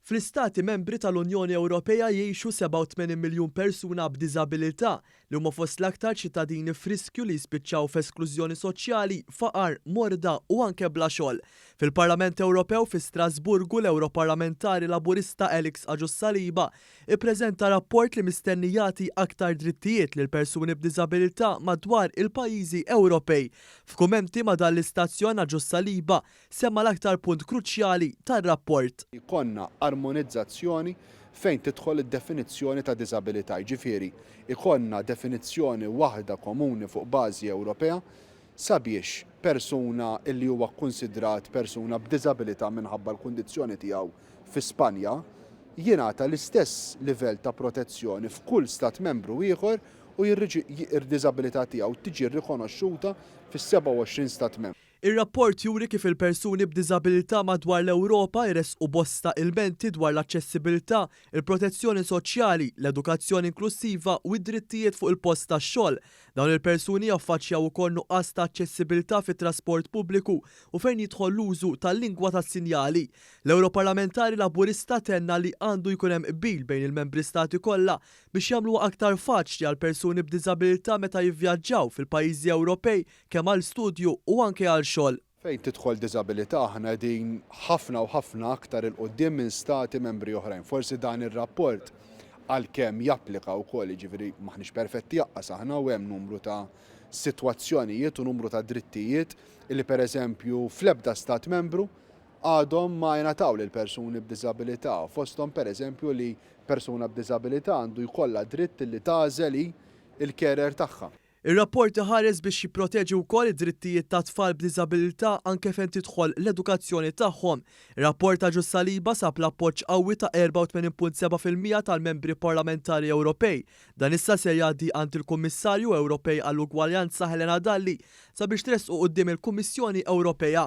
Fl-istati membri tal-Unjoni Ewropea jgħixu 87 miljun persuna b'diżabilità li huma fost l-aktar ċittadini f'riskju li jispiċċaw f'esklużjoni soċjali, faqar, morda u anke bla xogħol. Fil-Parlament Ewropew fi Strasburgu l-Ewroparlamentari Laburista Alex Agius Saliba ippreżenta rapport li mistenni jagħti aktar drittijiet lil persuni b'diżabilità madwar il-pajjiżi Ewropej. F'kummenti ma' dan l-istazzjon Agius Saliba semma l-aktar punt kruċjali tar-rapport. Ikonna armonizzazzjoni fejn tidħol id-definizzjoni ta' diżabilità. Ġifieri, ikonna definizzjoni waħda komuni fuq bażi Ewropea sabiex persuna illi huwa kkunsidrat persuna b'diżabilità minħabba l-kundizzjoni tiegħu fi Spanja jingħata l-istess livell ta' protezzjoni f'kull stat membru ieħor u d-diżabilità tiegħu tiġi rikonoxxuta fis-27 stat membru. Ir-rapport juri kif il-persuni b'diżabilità madwar l-Ewropa jresqu bosta ilmenti dwar l-aċċessibilità, il-protezzjoni soċjali, l-edukazzjoni inklusiva u d-drittijiet fuq il-post tax-xogħol. Dawn il-persuni jaffaċċjaw ukoll nuqqas ta' aċċessibilità fit-trasport pubbliku u fejn jidħol l-użu tal-lingwa tas-sinjali. L-Ewroparlamentari Laburista tenna li għandu jkun hemm qbil bejn il-membri stati kollha biex jagħmlu aktar faċli għal persuni b'diżabilità meta jivvjaġġaw fil-pajjiżi Ewropej kemm għal studju u anke għal xogħol. Fejn tidħol diżabilità aħna din ħafna u ħafna aktar il-qudiem minn stati membri oħrajn. Forsi dan ir-rapport għalkemm japplika wkoll jiġifieri maħniex perfetti jaqqas aħna u hemm numru ta' sitwazzjonijiet u numru ta' drittijiet li pereżempju fl-ebda stat membru għadhom ma jingħataw lil persuni b'diżabilità. Fosthom pereżempju li persuna b'diżabilità għandu jkollha dritt li tagħżel il-carer tagħha. Ir-rapport iħares biex jipproteġi wkoll id-drittijiet ta' tfal b'diżabilità anke fejn tidħol l-edukazzjoni tagħhom. Ir-rapport ta' Agius Saliba sab l-appoġġ qawwi ta' 84.7% tal-membri parlamentari Ewropej. Dan issa se jgħaddi għand il-Kummissarju Ewropej għall-Ugwaljanza Helena Dalli sabiex tresqu quddiem il-Kummissjoni Ewropea.